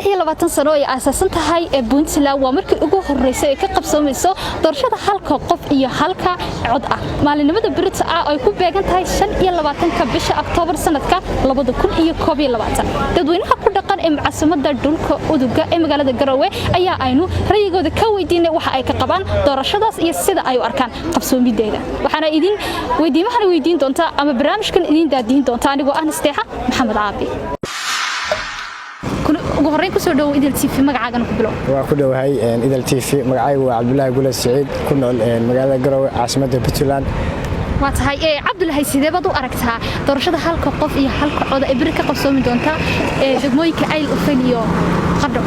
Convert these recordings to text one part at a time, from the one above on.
26 sano ay aasaasan tahay ee Puntland waa markii ugu horeysay ee ka qabsoomayso doorashada halka qof iyo halka cod ah maalinimada Brit ay ku beegan tahay 25 bisha Oktoobar sanadka 2021 dadweynaha ku dhaqan ee caasimadda dhulka uduga ee magaalada Garowe ayaa aynu rayigooda ka weydiinay waxa ay ka qabaan doorashadaas iyo sida ay u arkaan qabsoomideeda waxaana idin weydiin doonta ama barnaamijkan idin daadiin doonta anigoo ah Nasteexa Maxamed Caabi ugu horreyn ku soo dhaw idil TV magacaaga ku bilow waa ku dhawahay idil TV magacaygu waa Cabdullaahi Gule Saciid ku nool magaalada Garowe caasimadda Puntland waa tahay Cabdullaahi sidee baad u aragtaa doorashada halka qof iyo halka cod ee bari ka qabsoomi doonta degmooyinka Ayl Ufan iyo Qardho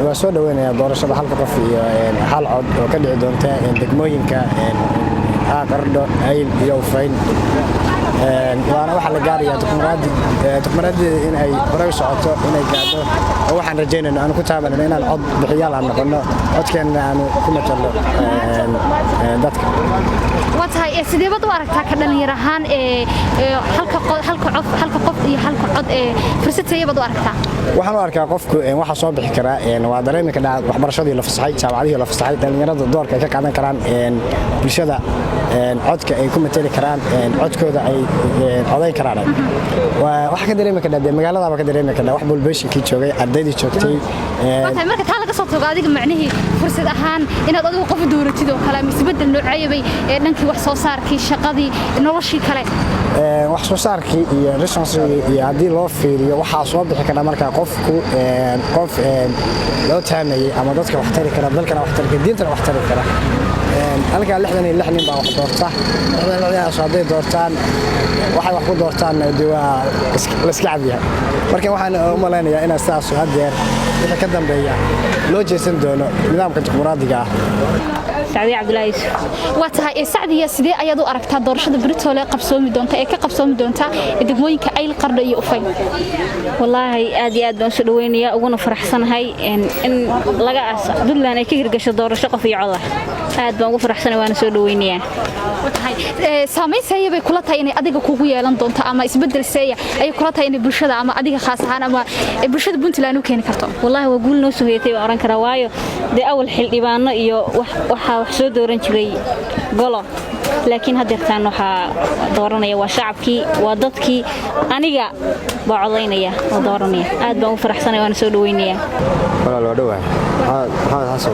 waa soo dhaweynaya doorashada halka qof iyo hal cod oo ka dhici doonta degmooyinka Qardho Ayl iyo Ufan waana waxa la gaarayaa dokumentaadii in ay hore u socoto inay gaado oo waxaan rajaynaynaa aan ku taabanayno inaan cod bixiyaal aan noqono codkeena aan ku matalo dadka waa tahay sidee baad u aragtaa ka dhalinyar ahaan halka qof iyo halka cod fursadteeda baad u aragtaa waxaan u arkaa qofku waxa soo bixi kara waa dareemi ka dhacay waxbarashadii la fasaxay jaamacadihii la fasaxay dhalinyarada doorka ay ka qaadan karaan bulshada codka ay ku matali karaan codkooda ay coday karaan waxa ka dareemi ka dhacay magaalada ka dareemi ka dhacay wax bulbeeshinkii joogay ardaydii joogtay waxay marka taa laga soo tago adiga macnaheedu fursad ahaan inaad adigu qof dooratid oo kala misbedel noocaybay dhankii wax soo saarkii shaqadii noloshii kale wax soo saarkii iyo resource iyo hadii loo fiiriyo waxa soo bixi kara marka qofku qof loo taamayay ama dadka wax tari kara dalkana wax tari diintana wax tari kara halka 66 nin baa wax doorta dadweynaha soo doortaan waxay wax ku doortaan diwaa la iska cabiya marka waxaan u maleynayaa in asaas hadeer wixii ka dambeeya loo jeesan doono nidaamka dimuqraadiga ah Saadi Cabdullaahi waa tahay Saadiya sidee ayaad u aragtaa doorashada Britole qabsoomi doonta ee ka qabsoomi doonta degmooyinka Ayl Qardho iyo Ufan wallahi aad iyo aad baan soo dhaweynayaa uguna faraxsanahay in laga Puntland ay ka hirgasho doorasho qof iyo cod aad baan ugu faraxsanahay waana soo dhaweynayaa saameysay bay kula tahay in adiga kugu yeelan doonto ama isbedel seeya ay kula tahay in bulshada ama adiga khaas ahaan ama bulshada Puntland u keeni karto wallahi waa guul noo soo heeyay oran kara waayo awal xildhibaano iyo waxa wax soo dooran jiray golo laakiin hadeertaan waxa dooranaya waa shacabkii waa dadkii aniga baa codaynaya oo dooranaya aad baan u faraxsanahay waana soo dhaweynayaa walaal waa dhawahay maxamed xasan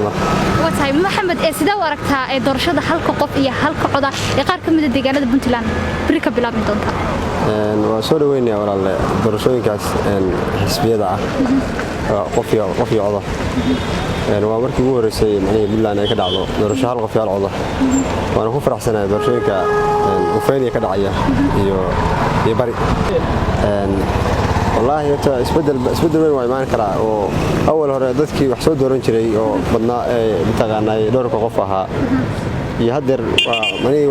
waa tahay maxamed sidee u aragtaa doorashada halka qof iyo halka cod ee qaar ka mid ah deegaanada Puntland bari ka bilaabin doonta waa soo dhaweynayaa walaal doorashooyinkaas xisbiyada ah qof iyo cod waa markii ugu horeysay Puntland ay ka dhacdo doorasho hal qof iyo hal cod waana ku faraxsanahay doorashooyinka Ufan ka dhacaya iyo bari والله isbedel weyn way imaan karaa oo awal hore dadkii wax soo dooran jiray oo badnaa mutaqaanay dhowrka qof ahaa iyo hadeer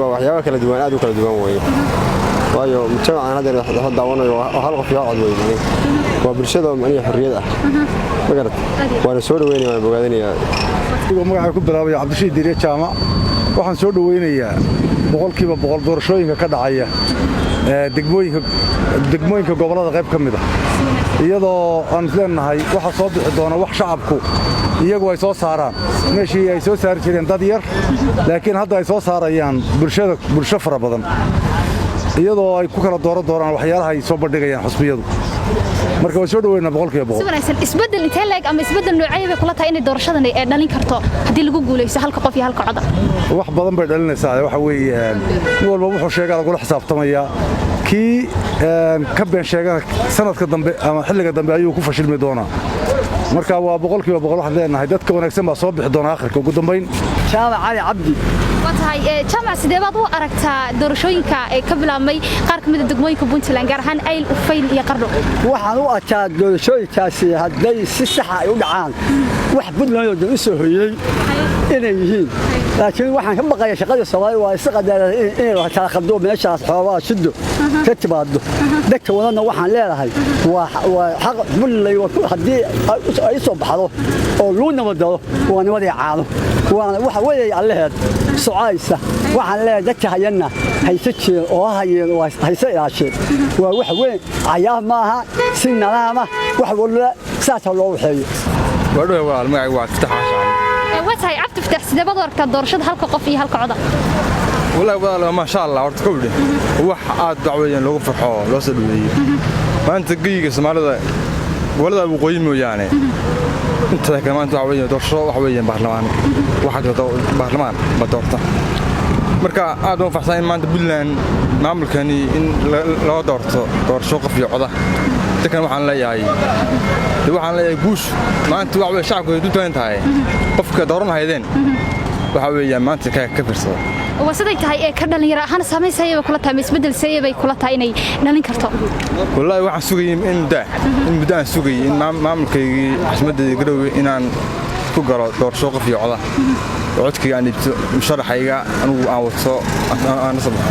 waa waxyaabo kala duwan aad u kala duwan way waayo mujtamacaan hadeer wax daawanayo hal qof iyo cod weyn waa bulshada maniga xorriyad ah magarad waana soo dhaweynayaa waan bogaadinayaa magaca ku bilaabay Cabdishiid Diire Jaamac waxaan soo dhaweynayaa boqolkiiba boqol doorashooyinka ka dhacaya degmooyinka gobolada qayb ka mid ah iyadoo aan leenahay waxa soo bixi doona wax shacabku iyagu ay soo saaraan meeshii ay soo saari jireen dad yar laakiin hadda ay soo saarayaan bulsho fara badan iyadoo ay ku kala dooraan waxyaalaha ay soo bandhigayaan xusbiyadu marka waa soo dhaweynaa boqolkiiba boqol isbedel intee leeg ama isbedel noocay bay kula tahay in doorashadan ay dhalin karto hadii lagu guuleysto halka qof iyo halka cod wax badan bay dhalinaysaa waxa weeyaan nin walba wuxuu sheegay lagu xisaabtamaya kii ka been sheegana sanadka dambe ama xilliga dambe ayuu ku fashilmi doonaa marka waa boqolkiiba boqol waxaan leenahay dadka wanaagsan baa soo bixi doona aakhirka ugu dambeyn Jaamac Ali Cabdi waa tahay Jaamac sidee baad u aragtaa doorashooyinka ay ka bilaabmay qaar ka mid ah degmooyinka Puntland gaar ahaan Ayl Ufan iyo Qardho waxaan u arkaa doorashooyinkaasi hadday si sax ah u dhacaan wax Puntland oo soo hoyay inay yihiin laakiin waxaan ka baqayaa shaqada Soomaaliya waa is qadaray in la kala qabdo meeshaas xoolaha shido ka timaado dadka wadana waxaan leeyahay waa xaq Puntland hadii ay soo baxdo oo loo nabadalo waa nimadii caano waana waxa weeye allaheed socaysa waxaan leeyahay dadka hayana haysa jeel oo hayeen oo haysa ilaasheen waa wax weyn cayaar maaha si nadaama wax walba saasa loo waxeeyo wadhow walaal magacaygu waa Fattax Xasan watahay cabdi Fattax sidee baad warka doorashada halka qof iyo halka cod والله والله ما شاء الله horta kowdhe wax aad dacweeyeen loogu farxo loo soo dhaweeyo maanta geyiga Soomaalida walada waqooyi mooyaane inta kale maanta waxa weeye doorasho waxa weeye baarlamaan waxa jirta baarlamaan ma doorta marka aad u faahfaahin maanta Puntland maamulkani in loo doorto doorasho qof iyo coda dadkan waxaan leeyahay guush maanta waxa weeye shacabku ay duutaan tahay qofka dooran haydeen waxa weeye maanta ka fiirsado وسيدي تهاي كدلنيرة أنا سامي سيء بكل تام يسبدل سيء بكل تايني نالين كرتو والله واحد سوقي إن بدأ سوقي إن ما ملكي حسمد يقولوا إن أنا كوجر دور شوق في عضة عدك يعني مشارح حاجة أنا صباح